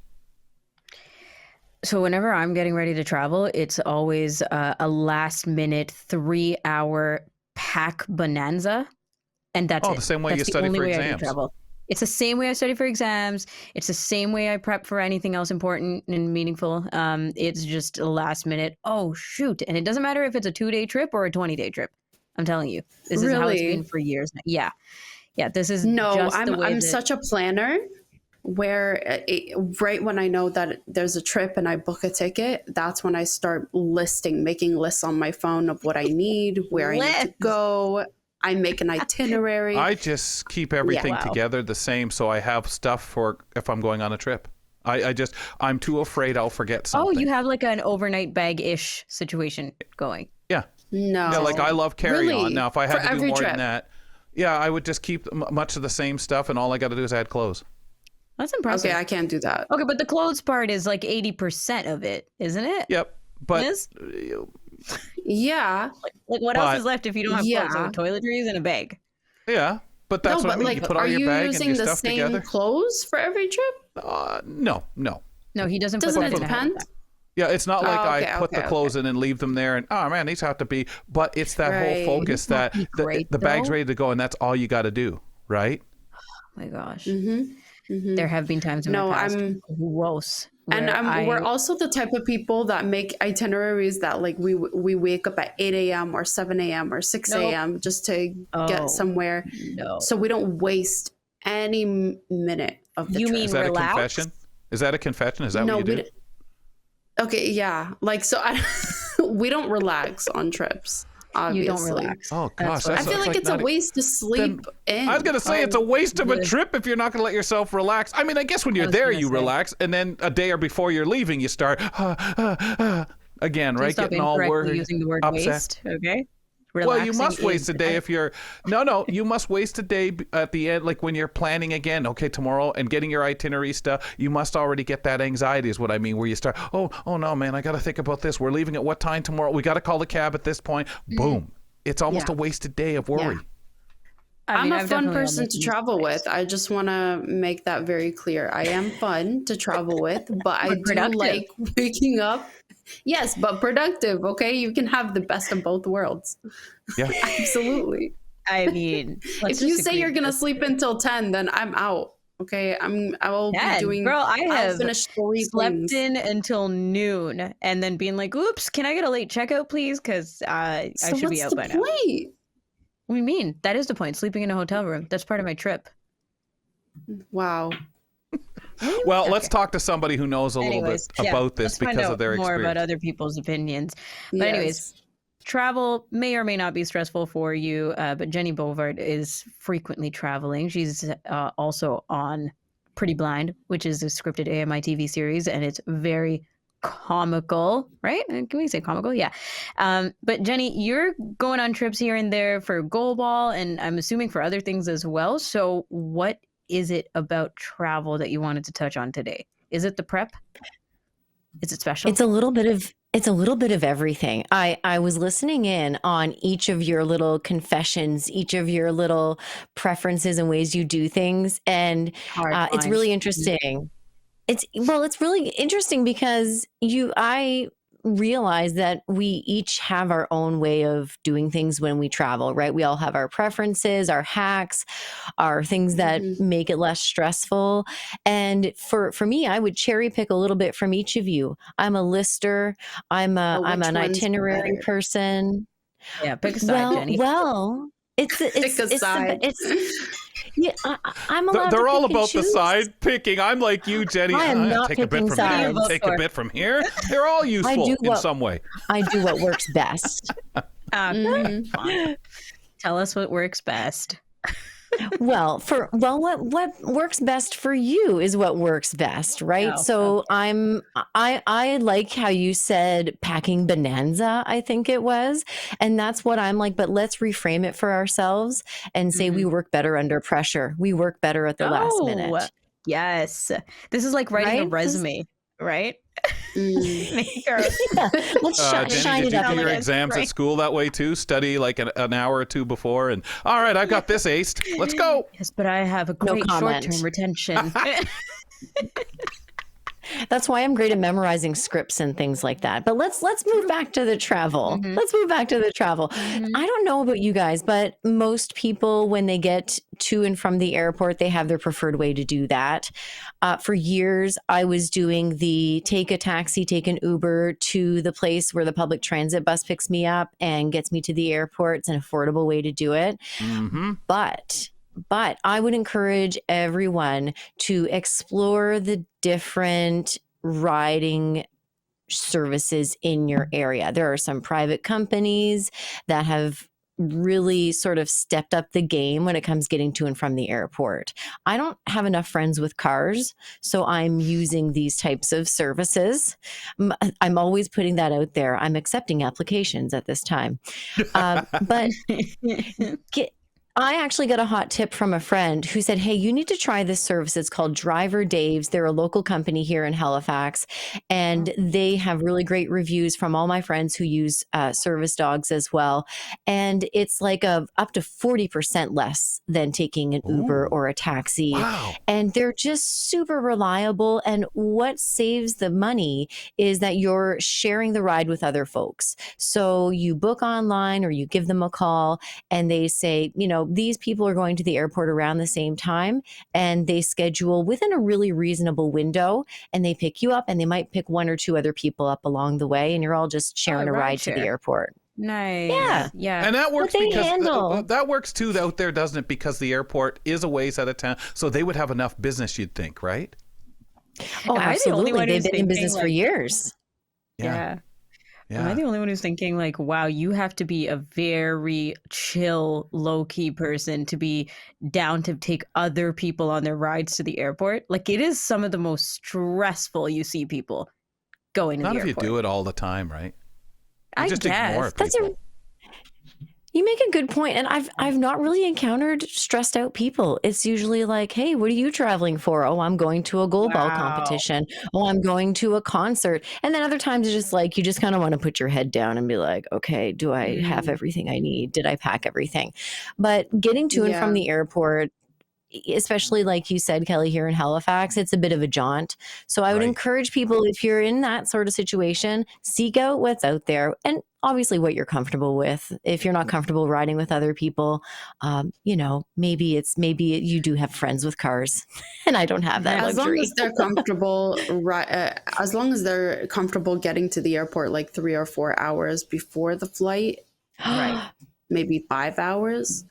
So whenever I'm getting ready to travel, it's always a last minute 3-hour pack bonanza. And that's the same way that's you the study only for way I do exams. travel. It's the same way I study for exams. It's the same way I prep for anything else important and meaningful. It's just a last minute, oh, shoot. And it doesn't matter if it's a 2-day trip or a 20-day trip. I'm telling you, this is how it's been for years now. Yeah. Yeah, this is just the way I'm such a planner where right when I know that there's a trip and I book a ticket, that's when I start making lists on my phone of what I need, where I need to go. I make an itinerary. I just keep everything together the same, so I have stuff for if I'm going on a trip. I'm too afraid I'll forget something. Oh, you have like an overnight bag-ish situation going. Yeah. No. Yeah, like I love carry-on. Really? Now, if I had For to do every more trip? than that, yeah, I would just keep much of the same stuff, and all I got to do is add clothes. That's impressive. Okay, I can't do that. Okay, but the clothes part is like 80% of it, isn't it? Yep. But Yeah. Like what else is left if you don't have clothes? So toiletries and a bag. yeah, but that's what I mean. Like, You put all are your you bag and using your the stuff same together. clothes for every trip? No. No, he doesn't put Doesn't them it in a depend? hat. Yeah, it's not like okay, I put the clothes in and leave them there and, oh man, these have to be, but it's that whole focus that the bag's ready to go and that's all you got to do, right? Oh my gosh. Mm-hmm. There have been times in my past. Gross. And we're also the type of people that make itineraries that like we wake up at 8 a.m. or 7 a.m. or 6 a.m. just to get somewhere. No. So we don't waste any minute of the You trip. mean Is that relax? a confession? Is that a confession? Is that what you do? Okay, yeah. Like, so we don't relax on trips, obviously. You don't relax. Oh gosh, I feel like it's a waste to sleep in. I was going to say it's a waste of a trip if you're not going to let yourself relax. I mean, I guess when you're there, you relax. And then a day or before you're leaving, you start again, right? Stop Getting all worried, using the word upset. waste, okay? Well, you Relaxing must waste is- a day if you're you must waste a day at the end, like when you're planning again, okay, tomorrow and getting your itinerary stuff. You must already get that anxiety is what I mean, where you start, oh no, man, I got to think about this. We're leaving at what time tomorrow? We got to call the cab at this point. Boom. It's almost a wasted day of worry. I mean, I'm a I've fun definitely person to almost travel used with. I just want to make that very clear. I am fun to travel with, but I do productive. like waking up. Yes, but productive, okay? You can have the best of both worlds. Yeah. Absolutely. I mean, If you say you're going to sleep until 10, then I'm out. Okay, I will be doing. Girl, I I'll have finish 3 slept things. in until noon and then being like, oops, can I get a late checkout, please? Because I should be out by now. Point? What do you mean? That is the point. Sleeping in a hotel room. That's part of my trip. Wow. Well, let's talk to somebody who knows a little bit about this because of their more experience. about other people's opinions. But anyways, travel may or may not be stressful for you, but Jennie Bovard is frequently traveling. She's also on Pretty Blind, which is a scripted AMI TV series, and it's very comical, right? Can we say comical? Yeah. But Jennie, you're going on trips here and there for goal ball, and I'm assuming for other things as well. So what is it about travel that you wanted to touch on today? Is it the prep? Is it special? It's a little bit of everything. I was listening in on each of your little confessions, each of your little preferences and ways you do things, and it's really interesting. It's really interesting because I realize that we each have our own way of doing things when we travel, right? We all have our preferences, our hacks, our things that make it less stressful. And for me, I would cherry pick a little bit from each of you. I'm a lister. I'm an itinerary person. Yeah, pick a side, Jennie. Well, yeah, I'm allowed They're to all pick and about the choose. side picking. I'm like you, Jennie. I am not take a bit picking from sides. here, take a bit from here. They're all useful in some way. I do what works best. Fine. Tell us what works best. What works best for you is what works best, right? Oh, So I like how you said packing bonanza, I think it was, and that's what I'm like. But let's reframe it for ourselves and say we work better under pressure. We work better at the last Oh, minute, yes. This is like writing a right? resume, right? Make our Yeah, let's Jennie, shine did it you up. do your Yes, exams at right. school that way too? Study like an hour or two before, and all right, I've got this aced. Let's go. Yes, but I have a No great short-term comment. retention. That's why I'm great at memorizing scripts and things like that. But let's move back to the travel. Mhm. Let's move back to the travel. Mhm. I don't know about you guys, but most people, when they get to and from the airport, they have their preferred way to do that. For years, I was doing the take a taxi, take an Uber to the place where the public transit bus picks me up and gets me to the airport. It's an affordable way to do it. Mm-hmm. But I would encourage everyone to explore the different riding services in your area. There are some private companies that have really sort of stepped up the game when it comes getting to and from the airport. I don't have enough friends with cars, so I'm using these types of services. I'm always putting that out there. I'm accepting applications at this time. But I actually got a hot tip from a friend who said, hey, you need to try this service. It's called Driver Dave's. They're a local company here in Halifax, and they have really great reviews from all my friends who use service dogs as well. And it's like up to 40% less than taking an Uber or a taxi. Wow. And they're just super reliable. And what saves the money is that you're sharing the ride with other folks. So you book online or you give them a call and they say, these people are going to the airport around the same time, and they schedule within a really reasonable window, and they pick you up, and they might pick one or two other people up along the way, and you're all just sharing a ride to the rideshare. airport. Nice. Yeah. Yeah. And that works they because handle. that works too out there, doesn't it? Because the airport is a ways out of town, so they would have enough business, you'd think, right? Oh, Am I the only absolutely. one They've who's been in thinking, business for like- years. Yeah. Am I Yeah. the only one who's thinking like, wow, you have to be a very chill, low-key person to be down to take other people on their rides to the airport? Like, it is some of the most stressful you see people going to Not the if you airport. do it all the time, right? You I just guess. ignore That's people. You make a good point, and I've not really encountered stressed out people. It's usually like, "Hey, what are you traveling for?" "Oh, I'm going to a goalball Wow. competition." "Oh, I'm going to a concert." And then other times it's just like you just kind of want to put your head down and be like, "Okay, do I have everything I need? Did I pack everything?" But getting to and from Yeah. the airport, especially like you said, Kelly, here in Halifax, it's a bit of a jaunt. So I would Right. encourage people, if you're in that sort of situation, seek out what's out there and obviously what you're comfortable with. If you're not comfortable riding with other people, maybe you do have friends with cars and I don't have that As long luxury. as they're comfortable, as long as they're comfortable getting to the airport like 3 or 4 hours before the flight, Right. maybe 5 hours,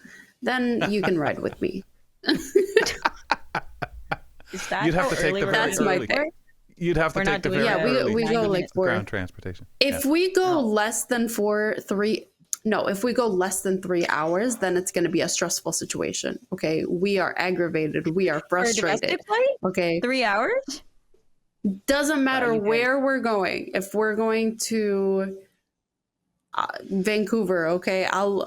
then you can ride with me. Is that You'd have how to take early the we're very That's my early. pick. You'd have to We're take not the doing very that. Yeah, early we go 90 like minutes. for ground transportation. if Yeah. we go less than 3 hours, then it's going to be a stressful situation. Okay, we are aggravated, we are For a frustrated. domestic flight? Okay, 3 hours? doesn't matter you guys- where we're going. If we're going to Vancouver, okay, I'll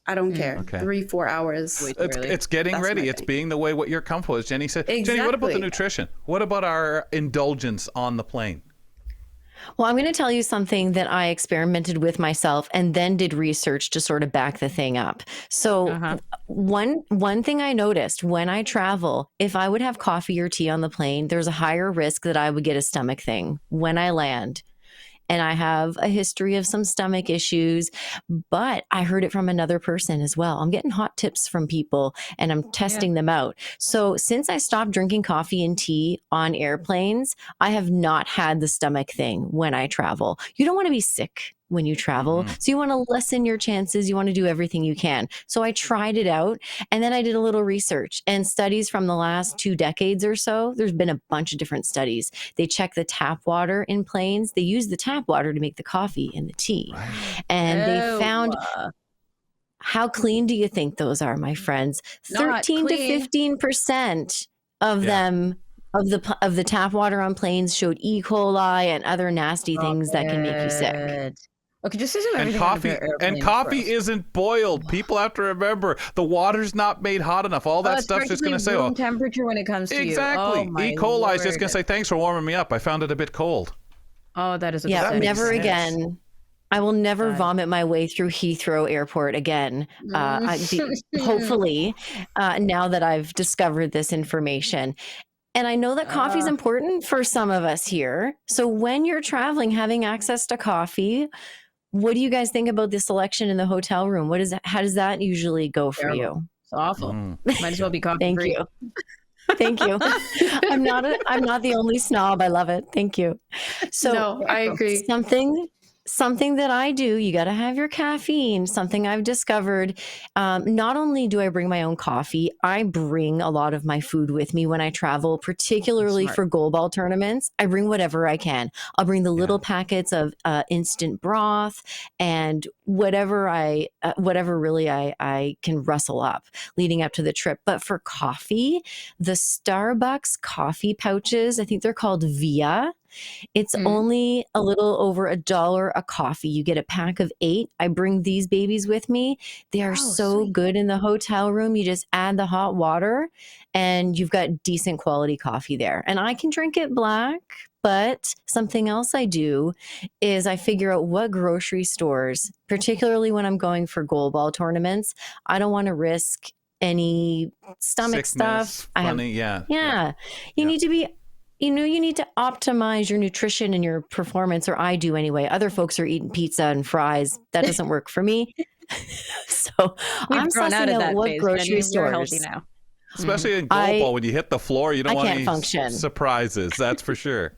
I don't care. Okay. 3-4 hours. Wait. Really? It's getting That's ready. my It's thing. being the way what you're comfortable with. Jennie said. Jennie, what about the Exactly. nutrition? What about our indulgence on the plane? Well, I'm going to tell you something that I experimented with myself and then did research to sort of back the thing up. So Uh-huh. one thing I noticed when I travel, if I would have coffee or tea on the plane, there's a higher risk that I would get a stomach thing when I land. And I have a history of some stomach issues, but I heard it from another person as well. I'm getting hot tips from people and I'm testing them out. So since I stopped drinking coffee and tea on airplanes, I have not had the stomach thing when I travel. You don't want to be sick when you travel. So you want to lessen your chances. You want to do everything you can. So I tried it out and then I did a little research and studies from the last 2 decades or so. There's been a bunch of different studies. They check the tap water in planes. They use the tap water to make the coffee and the tea. And they found How clean do you think those are, my friends? Not 13 to clean. 15% of them of the tap water on planes showed E. coli and other nasty things that can make you sick. Okay, just assume And everything on the coffee airplane is coffee gross. isn't boiled. People have to remember the water's not made hot enough. All that it's stuff's just going to say, room "Oh, temperature when it comes to exactly." you. Oh, my E. coli is just Lord. going to say, "Thanks for warming me up. I found it a bit cold." Oh, that is Yeah, That makes never sense. again. I will never vomit my way through Heathrow Airport again. Hopefully, now that I've discovered this information. And I know that coffee is important for some of us here. So when you're traveling, having access to coffee, what do you guys think about the selection in the hotel room? How does that usually go for you? It's awful. Mm. Might as well be coffee Thank free. you. Thank you. I'm not the only snob. I love it. Thank you. So No, I agree. something that I do, you got to have your caffeine. Something I've discovered. Not only do I bring my own coffee, I bring a lot of my food with me when I travel, particularly Smart. for goalball tournaments. I bring whatever I can. I'll bring the little packets of instant broth and whatever really I can rustle up leading up to the trip. But for coffee, the Starbucks coffee pouches, I think they're called Via. It's only a little over $1 a coffee. You get a pack of 8. I bring these babies with me. They are so sweet. good in the hotel room. You just add the hot water and you've got decent quality coffee there. And I can drink it black, but something else I do is I figure out what grocery stores, particularly when I'm going for goalball tournaments, I don't want to risk any stomach Sickness, stuff. funny, You need to be you need to optimize your nutrition and your performance, or I do anyway. Other folks are eating pizza and fries. That doesn't work for me. So I'm grown out sussing of out that what phase, grocery Jennie. You're healthy stores. now. Especially in goalball, when you hit the floor, you don't I want can't any function. surprises. That's for sure.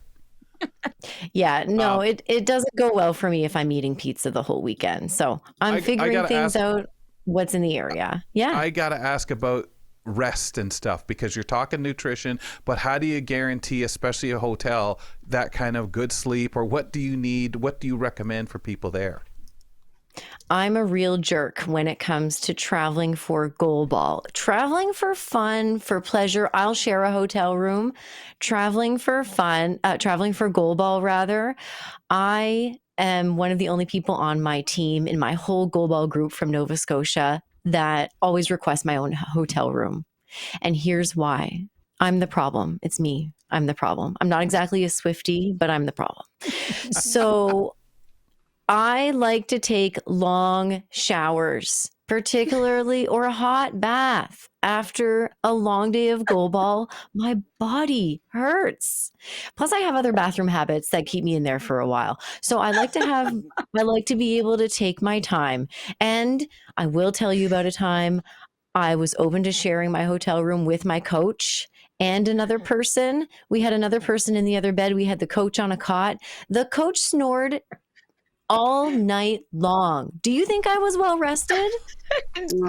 Yeah, no, it doesn't go well for me if I'm eating pizza the whole weekend. So I'm figuring gotta things ask- out. What's in the area? Yeah. I got to ask about rest and stuff, because you're talking nutrition, but how do you guarantee, especially a hotel, that kind of good sleep? Or what do you need? What do you recommend for people there? I'm a real jerk when it comes to traveling for goalball. Traveling for fun, for pleasure, I'll share a hotel room. Traveling for fun, traveling for goalball rather, I am one of the only people on my team in my whole goalball group from Nova Scotia that always requests my own hotel room. And here's why. I'm the problem. It's me. I'm the problem. I'm not exactly a Swiftie, but I'm the problem. So I like to take long showers, particularly, or a hot bath after a long day of goalball. My body hurts. Plus, I have other bathroom habits that keep me in there for a while. So I like to be able to take my time. And I will tell you about a time I was open to sharing my hotel room with my coach and another person. We had another person in the other bed. We had the coach on a cot. The coach snored all night long. Do you think I was well rested?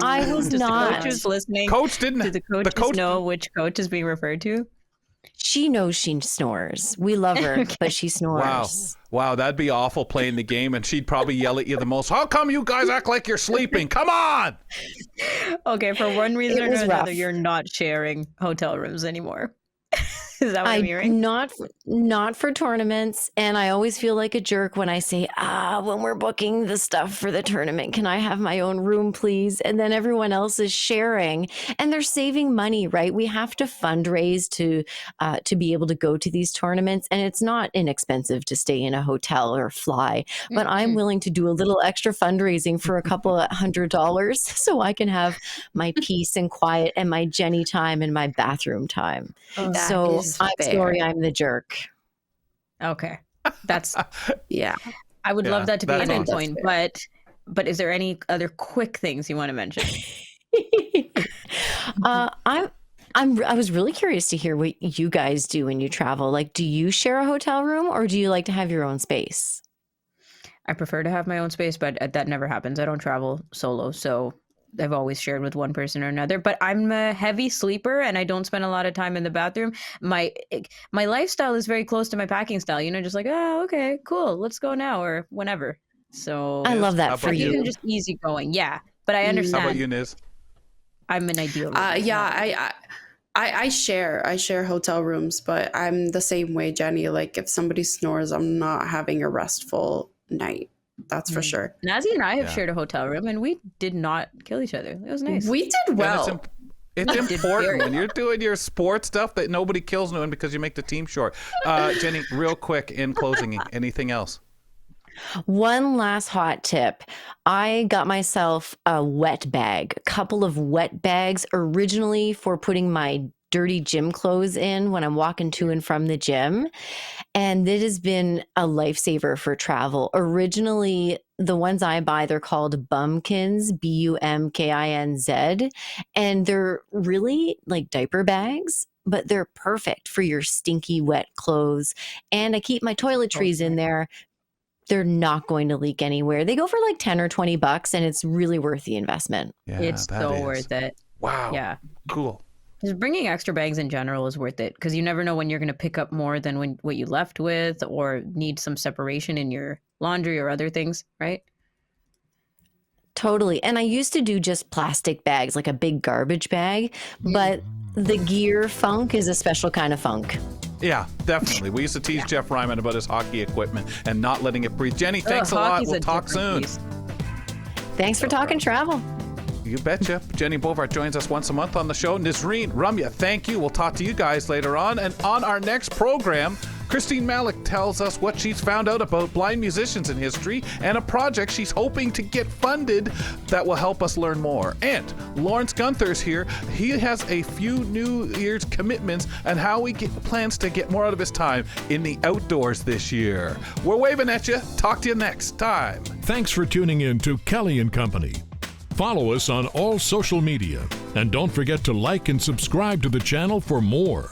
I was Does not. the coach who's listening, Coach didn't. do the coaches know which coach is being referred to? She knows she snores. We love her, but she snores. Wow, that'd be awful playing the game, and she'd probably yell at you the most. How come you guys act like you're sleeping? Come on! Okay, for one reason It or was another, rough. you're not sharing hotel rooms anymore. Is that what I'm hearing? Not for tournaments. And I always feel like a jerk when I say, when we're booking the stuff for the tournament, can I have my own room, please? And then everyone else is sharing and they're saving money, right? We have to fundraise to be able to go to these tournaments. And it's not inexpensive to stay in a hotel or fly, but I'm willing to do a little extra fundraising for a couple of $100 so I can have my peace and quiet and my Jennie time and my bathroom time. So I'm sorry, I'm the jerk. Okay. That's Yeah. I would love that to be an that's endpoint, but is there any other quick things you want to mention? I was really curious to hear what you guys do when you travel. Like, do you share a hotel room or do you like to have your own space? I prefer to have my own space, but that never happens. I don't travel solo, so I've always shared with one person or another. But I'm a heavy sleeper and I don't spend a lot of time in the bathroom. My lifestyle is very close to my packing style, just like, oh, okay, cool, let's go now or whenever. So I love that for I'm you. even just easy going. Yeah. But I understand. How about you, Niz? I'm an ideal. I share hotel rooms, but I'm the same way, Jenny. Like if somebody snores, I'm not having a restful night. That's for sure. Nazi and I have shared a hotel room, and we did not kill each other. It was nice. We did well. It's important when you're doing your sports stuff that nobody kills no one because you make the team short. Jenny, real quick in closing, anything else? One last hot tip. I got myself a wet bag, a couple of wet bags originally for putting my dirty gym clothes in when I'm walking to and from the gym. And it has been a lifesaver for travel. Originally, the ones I buy, they're called Bumkins, Bumkinz. And they're really like diaper bags, but they're perfect for your stinky, wet clothes. And I keep my toiletries in there. They're not going to leak anywhere. They go for like 10 or 20 bucks, and it's really worth the investment. Yeah, it's so worth it. Wow. Yeah. Cool. Just bringing extra bags in general is worth it because you never know when you're going to pick up more than what you left with or need some separation in your laundry or other things, right? Totally. And I used to do just plastic bags, like a big garbage bag, but the gear funk is a special kind of funk. Yeah, definitely. We used to tease Jeff Ryman about his hockey equipment and not letting it breathe. Jenny, thanks a lot. We'll talk soon. Thanks for talking travel. You betcha. Jennie Bovard joins us once a month on the show. Nisreen, Ramya, thank you. We'll talk to you guys later on. And on our next program, Christine Malik tells us what she's found out about blind musicians in history and a project she's hoping to get funded that will help us learn more. And Lawrence Gunther's here. He has a few New Year's commitments and how he plans to get more out of his time in the outdoors this year. We're waving at you. Talk to you next time. Thanks for tuning in to Kelly & Company. Follow us on all social media and don't forget to like and subscribe to the channel for more.